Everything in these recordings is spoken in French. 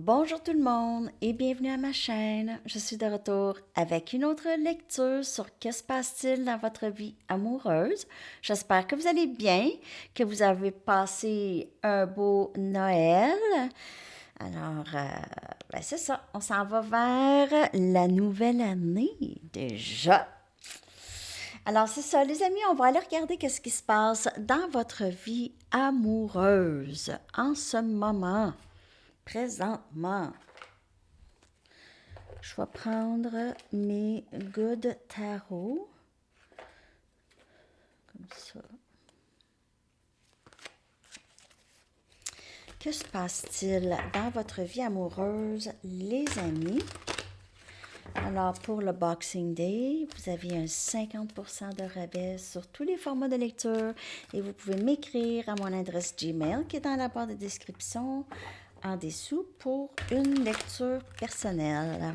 Bonjour tout le monde et bienvenue à ma chaîne. Je suis de retour avec une autre lecture sur que se passe-t-il dans votre vie amoureuse. J'espère que vous allez bien, que vous avez passé un beau Noël. Alors, c'est ça, on s'en va vers la nouvelle année déjà. Alors, c'est ça, les amis, on va aller regarder qu'est-ce qui se passe dans votre vie amoureuse en ce moment, présentement. Je vais prendre mes Good Tarot, comme ça. Que se passe-t-il dans votre vie amoureuse, les amis? Alors, pour le Boxing Day, vous avez un 50% de rabais sur tous les formats de lecture et vous pouvez m'écrire à mon adresse Gmail qui est dans la barre de description en dessous pour une lecture personnelle.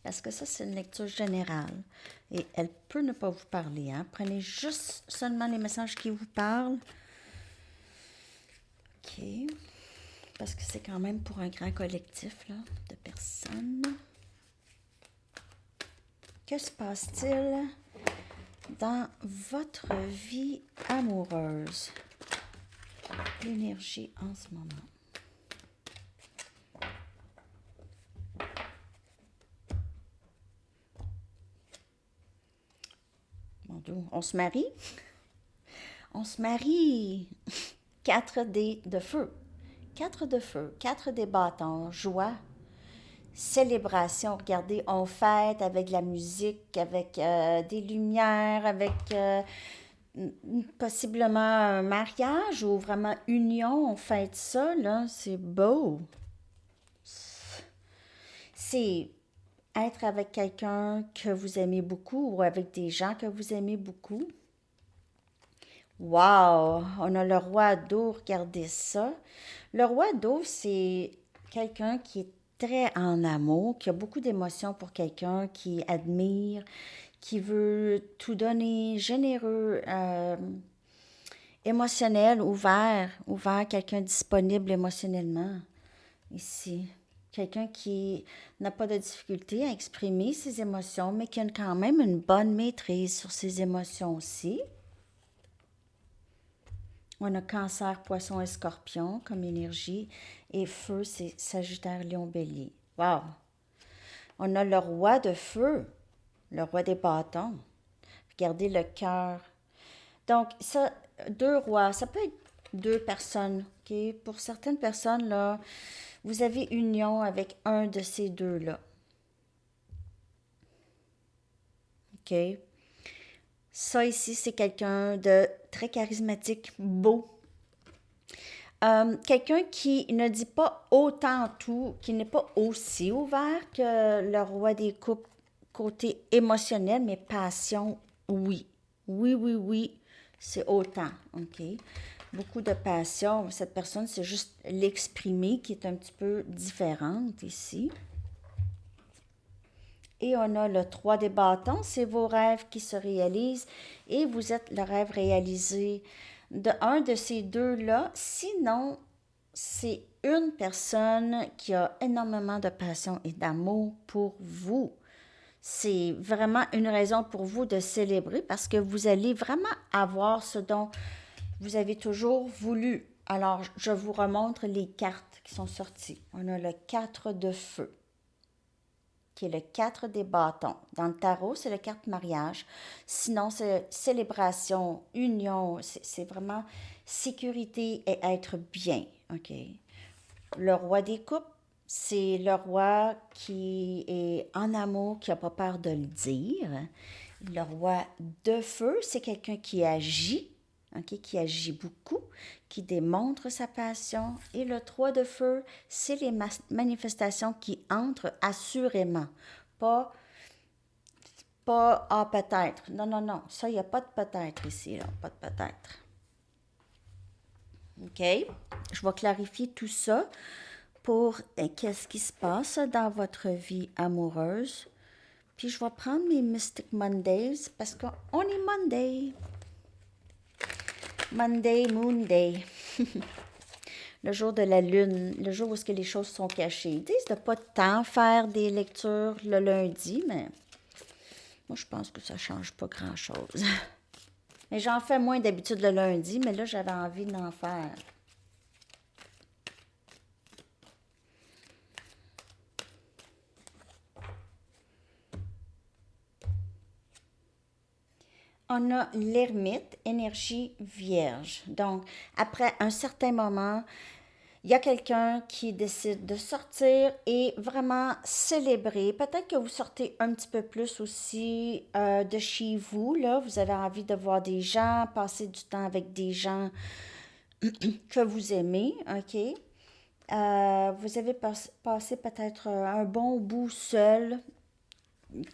Parce que ça, c'est une lecture générale et elle peut ne pas vous parler. Hein? Prenez juste seulement les messages qui vous parlent. OK. Parce que c'est quand même pour un grand collectif là, de personnes. Que se passe-t-il dans votre vie amoureuse? L'énergie en ce moment. Mon Dieu, on se marie? On se marie! 4 dés de feu. 4 de feu, 4 des bâtons, joie, célébration. Regardez, on fête avec de la musique, avec des lumières, avec possiblement un mariage ou vraiment union. On fête ça, là, c'est beau. C'est être avec quelqu'un que vous aimez beaucoup ou avec des gens que vous aimez beaucoup. Wow! On a le roi d'eau, regardez ça. Le roi d'eau, c'est quelqu'un qui est très en amour, qui a beaucoup d'émotions pour quelqu'un, qui admire, qui veut tout donner, généreux, émotionnel, ouvert, quelqu'un disponible émotionnellement ici. Quelqu'un qui n'a pas de difficulté à exprimer ses émotions, mais qui a quand même une bonne maîtrise sur ses émotions aussi. On a Cancer, Poisson et Scorpion comme énergie. Et Feu, c'est Sagittaire, Lion, Bélier. Wow! On a le roi de feu, le roi des bâtons. Regardez le cœur. Donc, ça, 2 rois, ça peut être 2 personnes. OK? Pour certaines personnes, là, vous avez union avec un de ces deux-là. OK? Ça ici, c'est quelqu'un de très charismatique, beau. Quelqu'un qui ne dit pas autant tout, qui n'est pas aussi ouvert que le roi des coupes côté émotionnel, mais passion, oui. Oui, oui, oui, c'est autant, OK? Beaucoup de passion. Cette personne, c'est juste l'exprimer qui est un petit peu différente ici. Et on a le 3 des bâtons, c'est vos rêves qui se réalisent et vous êtes le rêve réalisé de un de ces deux-là. Sinon, c'est une personne qui a énormément de passion et d'amour pour vous. C'est vraiment une raison pour vous de célébrer parce que vous allez vraiment avoir ce dont vous avez toujours voulu. Alors, je vous remontre les cartes qui sont sorties. On a le 4 de feu qui est le 4 des bâtons. Dans le tarot, c'est le carte mariage. Sinon, c'est célébration, union, c'est vraiment sécurité et être bien. OK? Le roi des coupes, c'est le roi qui est en amour, qui n'a pas peur de le dire. Le roi de feu, c'est quelqu'un qui agit, okay, qui agit beaucoup, qui démontre sa passion. Et le 3 de feu, c'est les manifestations qui entrent assurément. Pas ah, peut-être. Non, non, non. Ça, il n'y a pas de peut-être ici, là. Pas de peut-être. OK? Je vais clarifier tout ça pour qu'est-ce qui se passe dans votre vie amoureuse. Puis je vais prendre mes Mystic Mondays parce qu'on est Monday. Monday, Moon Day. le jour de la lune, le jour où est-ce que les choses sont cachées. Ils disent de ne pas tant faire des lectures le lundi, mais moi, je pense que ça ne change pas grand-chose. Mais j'en fais moins d'habitude le lundi, mais là, j'avais envie d'en faire. On a l'ermite, énergie vierge. Donc, après un certain moment, il y a quelqu'un qui décide de sortir et vraiment célébrer. Peut-être que vous sortez un petit peu plus aussi de chez vous. Là, vous avez envie de voir des gens, passer du temps avec des gens que vous aimez, OK? Vous avez passé peut-être un bon bout seul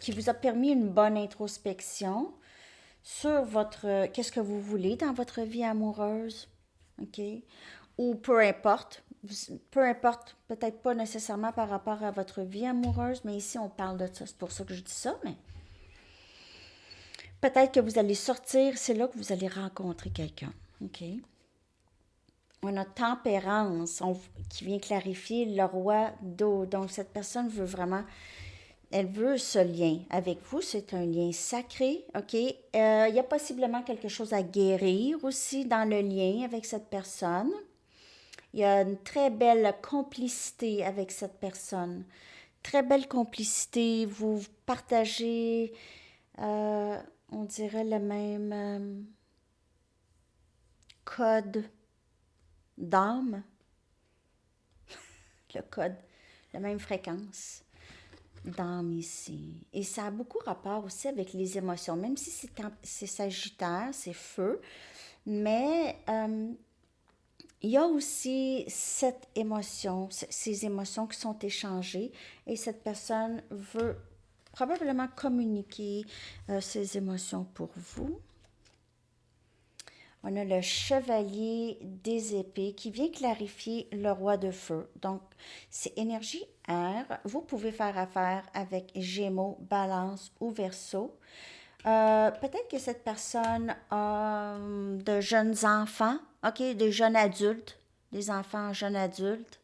qui vous a permis une bonne introspection sur votre qu'est-ce que vous voulez dans votre vie amoureuse, OK? Ou peu importe, peut-être pas nécessairement par rapport à votre vie amoureuse, mais ici on parle de ça, c'est pour ça que je dis ça, mais peut-être que vous allez sortir, c'est là que vous allez rencontrer quelqu'un, OK? On a tempérance qui vient clarifier le roi d'eau. Donc, cette personne veut vraiment, elle veut ce lien avec vous. C'est un lien sacré, OK? Il y a possiblement quelque chose à guérir aussi dans le lien avec cette personne. Il y a une très belle complicité avec cette personne. Très belle complicité. Vous partagez, euh, on dirait, le même code d'âme, le code, la même fréquence d'âme ici. Et ça a beaucoup rapport aussi avec les émotions, même si c'est Sagittaire, c'est feu, mais il y a aussi cette émotion, ces émotions qui sont échangées et cette personne veut probablement communiquer ses émotions pour vous. On a le chevalier des épées qui vient clarifier le roi de feu. Donc, c'est énergie air. Vous pouvez faire affaire avec Gémeaux, Balance ou Verseau. Peut-être que cette personne a de jeunes enfants, OK, des jeunes adultes, des enfants jeunes adultes,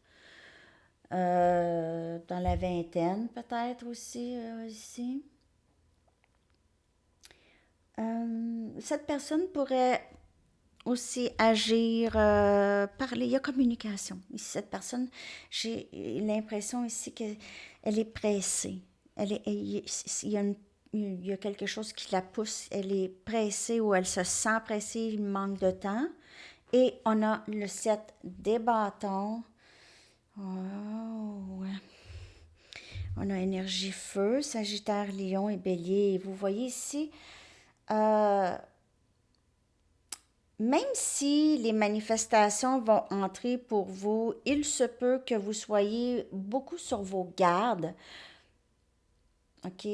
dans la vingtaine peut-être aussi, ici. Cette personne pourrait aussi agir, parler. Il y a communication. Ici, cette personne, j'ai l'impression ici qu'elle est pressée. Il y a il y a quelque chose qui la pousse. Elle est pressée ou elle se sent pressée, il manque de temps. Et on a le 7 des bâtons. Oh, ouais. On a énergie feu, Sagittaire, Lion et Bélier. Et vous voyez ici, euh, même si les manifestations vont entrer pour vous, il se peut que vous soyez beaucoup sur vos gardes. OK?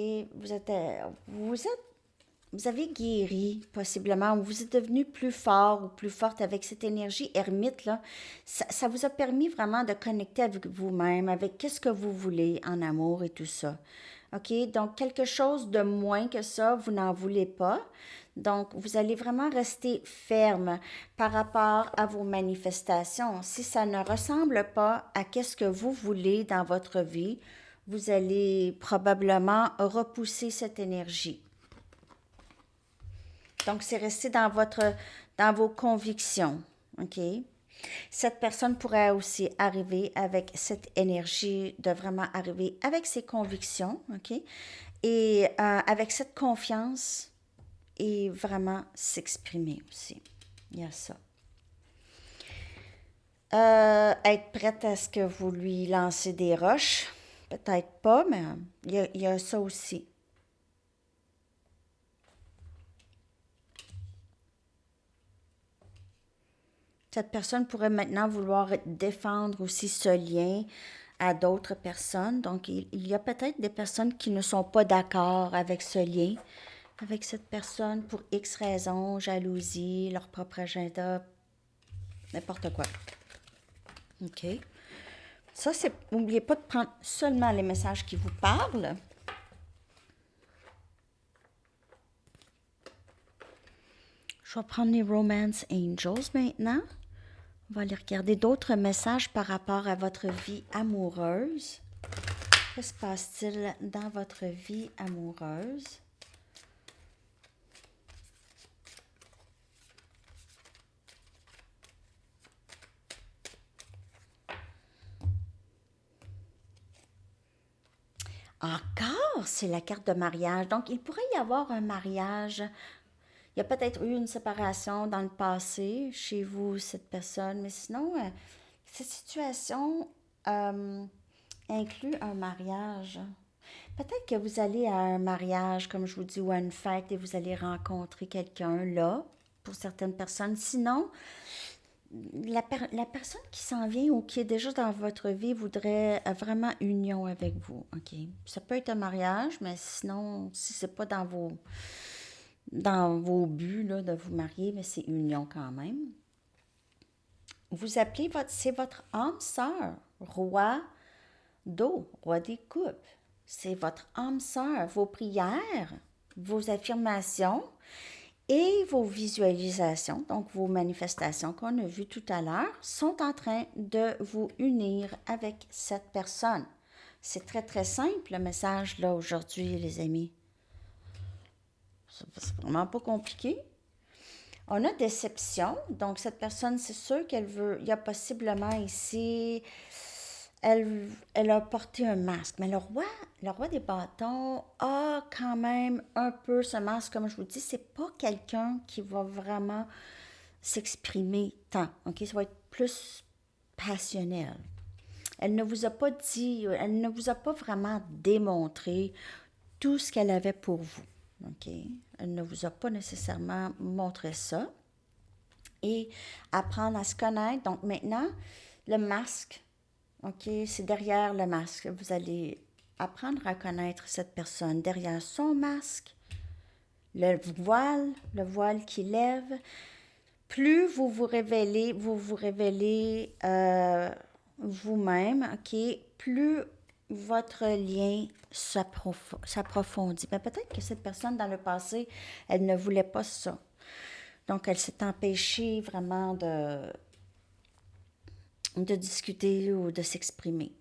Vous avez guéri possiblement, ou vous êtes devenu plus fort ou plus forte avec cette énergie ermite, là. Ça vous a permis vraiment de connecter avec vous-même, avec qu'est-ce que vous voulez en amour et tout ça. OK? Donc, quelque chose de moins que ça, vous n'en voulez pas. Donc, vous allez vraiment rester ferme par rapport à vos manifestations. Si ça ne ressemble pas à qu'est-ce que vous voulez dans votre vie, vous allez probablement repousser cette énergie. Donc, c'est rester dans vos convictions. OK? Cette personne pourrait aussi arriver avec cette énergie de vraiment arriver avec ses convictions. OK? Et avec cette confiance et vraiment s'exprimer aussi. Il y a ça. Être prête à ce que vous lui lancez des roches. Peut-être pas, mais il y a ça aussi. Cette personne pourrait maintenant vouloir défendre aussi ce lien à d'autres personnes. Donc, il y a peut-être des personnes qui ne sont pas d'accord avec ce lien, avec cette personne pour X raisons, jalousie, leur propre agenda, n'importe quoi. OK? Ça, c'est. N'oubliez pas de prendre seulement les messages qui vous parlent. Je vais prendre les Romance Angels maintenant. On va aller regarder d'autres messages par rapport à votre vie amoureuse. Que se passe-t-il dans votre vie amoureuse? Encore, c'est la carte de mariage. Donc, il pourrait y avoir un mariage. Il y a peut-être eu une séparation dans le passé chez vous, cette personne, mais sinon, cette situation inclut un mariage. Peut-être que vous allez à un mariage, comme je vous dis, ou à une fête et vous allez rencontrer quelqu'un là, pour certaines personnes. Sinon, la personne qui s'en vient ou qui est déjà dans votre vie voudrait vraiment union avec vous. OK? Ça peut être un mariage, mais sinon, si c'est pas dans vos buts là, de vous marier, mais c'est union quand même. Vous appelez c'est votre âme sœur, roi d'eau, roi des coupes. C'est votre âme sœur, vos prières, vos affirmations et vos visualisations, donc vos manifestations qu'on a vues tout à l'heure, sont en train de vous unir avec cette personne. C'est très, très simple le message là aujourd'hui, les amis. C'est vraiment pas compliqué. On a déception, donc cette personne, c'est sûr qu'elle veut, il y a possiblement ici, elle a porté un masque, mais le roi des bâtons a quand même un peu ce masque, comme je vous dis, c'est pas quelqu'un qui va vraiment s'exprimer tant, ok? Ça va être plus passionnel. Elle ne vous a pas dit, elle ne vous a pas vraiment démontré tout ce qu'elle avait pour vous, ok? Elle ne vous a pas nécessairement montré ça. Et apprendre à se connaître. Donc maintenant, le masque, OK, c'est derrière le masque. Vous allez apprendre à connaître cette personne derrière son masque, le voile qui lève. Plus vous vous révélez vous-même, OK, plus votre lien s'approfondit. Mais peut-être que cette personne dans le passé, elle ne voulait pas ça. Donc, elle s'est empêchée vraiment de discuter ou de s'exprimer.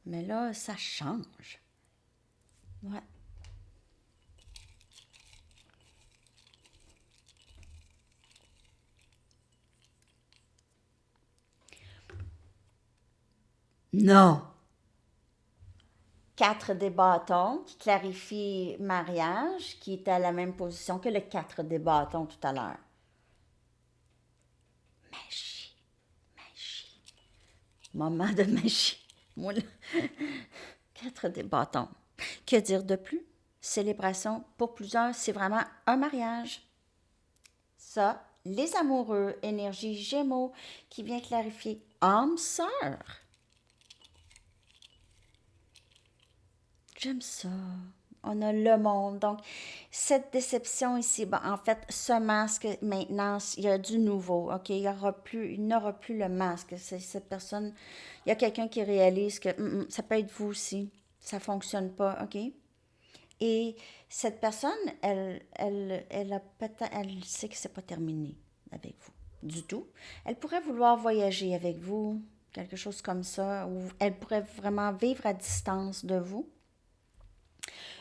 Mais là, ça change. Ouais. Non. 4 des bâtons qui clarifie mariage, qui est à la même position que le 4 des bâtons tout à l'heure. Magie, magie. Moment de magie. Moi, 4 des bâtons. Que dire de plus? Célébration pour plusieurs, c'est vraiment un mariage. Ça, les amoureux, énergie Gémeaux, qui vient clarifier âme sœur. J'aime ça. On a le monde. Donc, cette déception ici, bon, en fait, ce masque, maintenant, il y a du nouveau, OK? Il n'aura plus le masque. C'est cette personne, il y a quelqu'un qui réalise que ça peut être vous aussi. Ça fonctionne pas, OK? Et cette personne, elle sait que c'est pas terminé avec vous du tout. Elle pourrait vouloir voyager avec vous, quelque chose comme ça, ou elle pourrait vraiment vivre à distance de vous.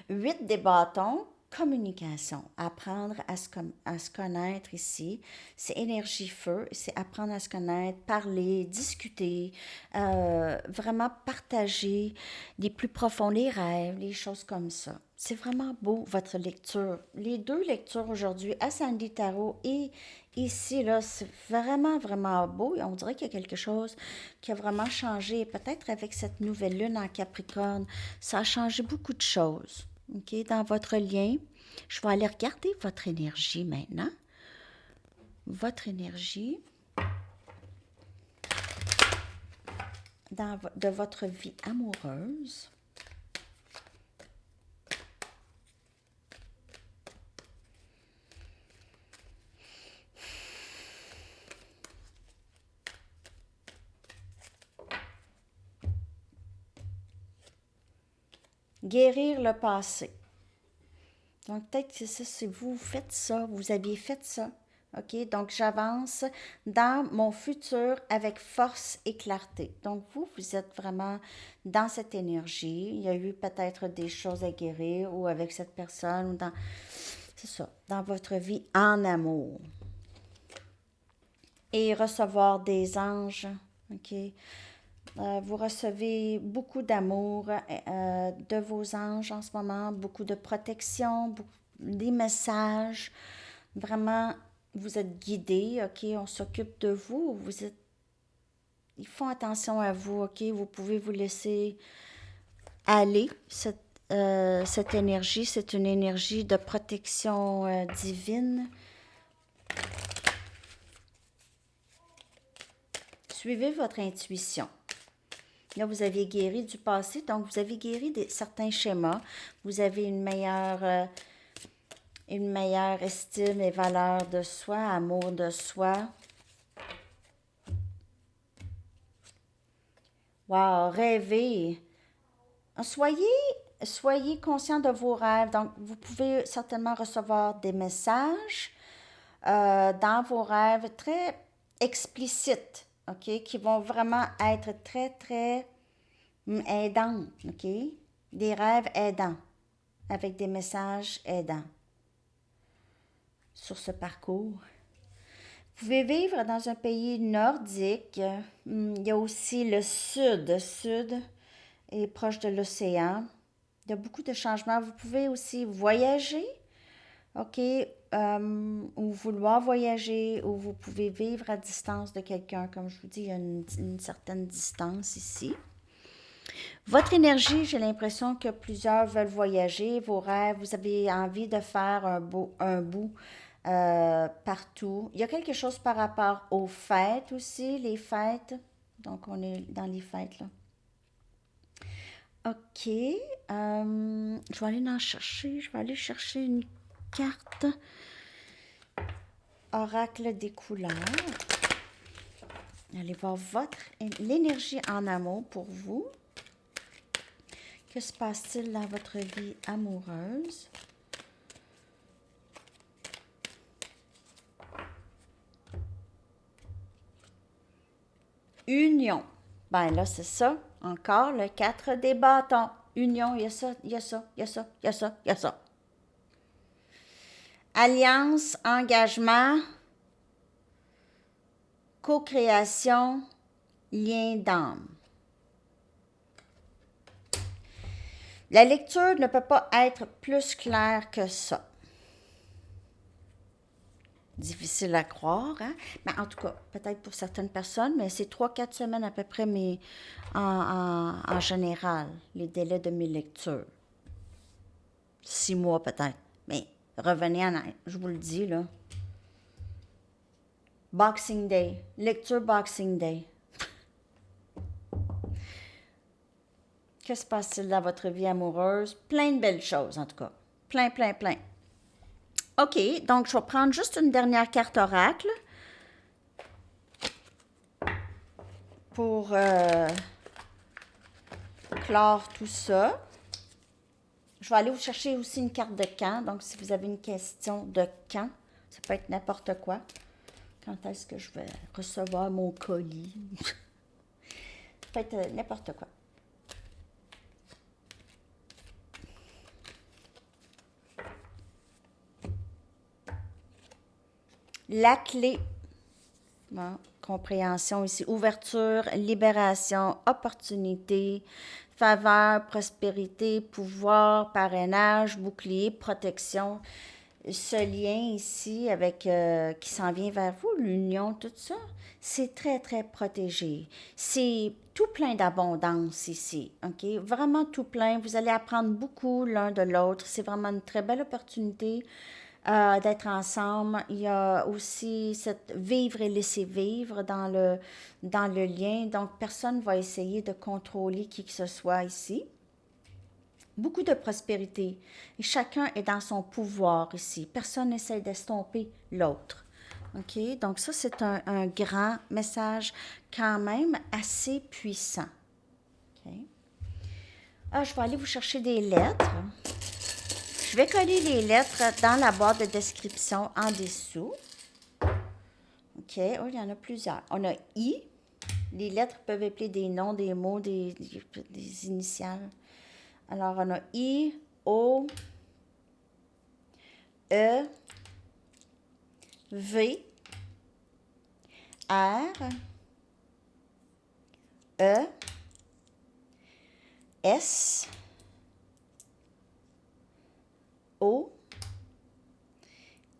8 des bâtons, communication, apprendre à se connaître ici. C'est énergie feu, c'est apprendre à se connaître, parler, discuter, vraiment partager les plus profonds, les rêves, les choses comme ça. C'est vraiment beau, votre lecture. Les deux lectures aujourd'hui, à Sandy Tarot et ici, là, c'est vraiment, vraiment beau. Et on dirait qu'il y a quelque chose qui a vraiment changé. Peut-être avec cette nouvelle lune en Capricorne, ça a changé beaucoup de choses. OK, dans votre lien. Je vais aller regarder votre énergie maintenant. Votre énergie de votre vie amoureuse. Guérir le passé. Donc, peut-être que c'est ça, si vous faites ça, vous aviez fait ça, OK? Donc, j'avance dans mon futur avec force et clarté. Donc, vous êtes vraiment dans cette énergie. Il y a eu peut-être des choses à guérir ou avec cette personne ou dans, c'est ça, dans votre vie en amour. Et recevoir des anges, OK? Vous recevez beaucoup d'amour de vos anges en ce moment, beaucoup de protection, des messages. Vraiment, vous êtes guidés, OK? On s'occupe de vous. Ils font attention à vous, OK? Vous pouvez vous laisser aller. Cette énergie, c'est une énergie de protection divine. Suivez votre intuition. Là, vous avez guéri du passé, donc vous avez guéri certains schémas. Vous avez une meilleure estime et valeur de soi, amour de soi. Wow, rêvez. Soyez conscient de vos rêves. Donc, vous pouvez certainement recevoir des messages dans vos rêves très explicites, OK, qui vont vraiment être très, très aidants, OK? Des rêves aidants, avec des messages aidants sur ce parcours. Vous pouvez vivre dans un pays nordique. Il y a aussi le sud. Sud est proche de l'océan. Il y a beaucoup de changements. Vous pouvez aussi voyager, OK, ou vouloir voyager, ou vous pouvez vivre à distance de quelqu'un. Comme je vous dis, il y a une certaine distance ici. Votre énergie, j'ai l'impression que plusieurs veulent voyager. Vos rêves, vous avez envie de faire un bout partout. Il y a quelque chose par rapport aux fêtes aussi, les fêtes. Donc, on est dans les fêtes, là. OK. Je vais aller en chercher. Je vais aller chercher une carte oracle des couleurs. Allez voir l'énergie en amour pour vous. Que se passe-t-il dans votre vie amoureuse? Union. Ben là, c'est ça. Encore le 4 des bâtons. Union, il y a ça, il y a ça, il y a ça, il y a ça, il y a ça. Alliance, engagement, co-création, lien d'âme. La lecture ne peut pas être plus claire que ça. Difficile à croire, hein? Mais en tout cas, peut-être pour certaines personnes, mais c'est 3-4 semaines à peu près, mais en général, les délais de mes lectures. 6 mois peut-être. Mais revenez en arrière, je vous le dis, là. Boxing Day. Lecture Boxing Day. Que se passe-t-il dans votre vie amoureuse? Plein de belles choses, en tout cas. Plein, plein, plein. OK, donc je vais prendre juste une dernière carte oracle pour clore tout ça. Je vais aller vous chercher aussi une carte de quand. Donc, si vous avez une question de quand, ça peut être n'importe quoi. Quand est-ce que je vais recevoir mon colis? Ça peut être n'importe quoi. La clé. Bon, compréhension ici. Ouverture, libération, opportunité, faveur, prospérité, pouvoir, parrainage, bouclier, protection. Ce lien ici avec qui s'en vient vers vous, l'union, tout ça, c'est très, très protégé. C'est tout plein d'abondance ici, OK? Vraiment tout plein. Vous allez apprendre beaucoup l'un de l'autre. C'est vraiment une très belle opportunité d'être ensemble. Il y a aussi cette vivre et laisser vivre dans le lien. Donc, personne ne va essayer de contrôler qui que ce soit ici. Beaucoup de prospérité. Et chacun est dans son pouvoir ici. Personne n'essaie d'estomper l'autre. OK? Donc, ça, c'est un grand message quand même assez puissant. OK? Je vais aller vous chercher des lettres. Je vais coller les lettres dans la boîte de description en dessous. OK. Oh, il y en a plusieurs. On a I. Les lettres peuvent appeler des noms, des mots, des initiales. Alors, on a I, O, E, V, R, E, S, O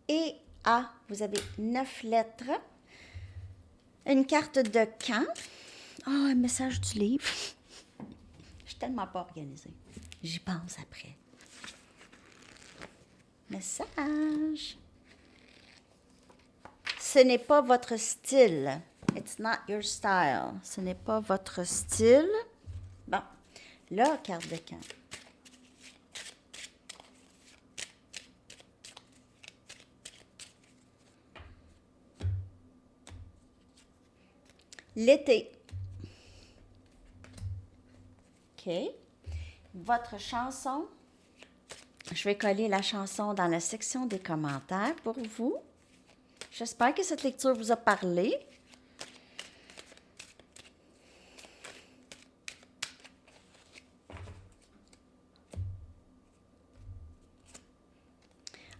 et A. Vous avez 9 lettres. Une carte de camp. Oh, un message du livre. Je suis tellement pas organisée. J'y pense après. Message. Ce n'est pas votre style. It's not your style. Ce n'est pas votre style. Bon. Là, carte de camp. L'été. OK. Votre chanson. Je vais coller la chanson dans la section des commentaires pour vous. J'espère que cette lecture vous a parlé.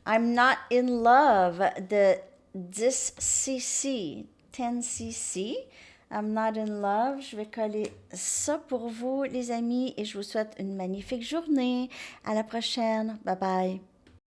I'm not in love de 10cc. 10cc. I'm not in love. Je vais coller ça pour vous, les amis, et je vous souhaite une magnifique journée. À la prochaine. Bye bye.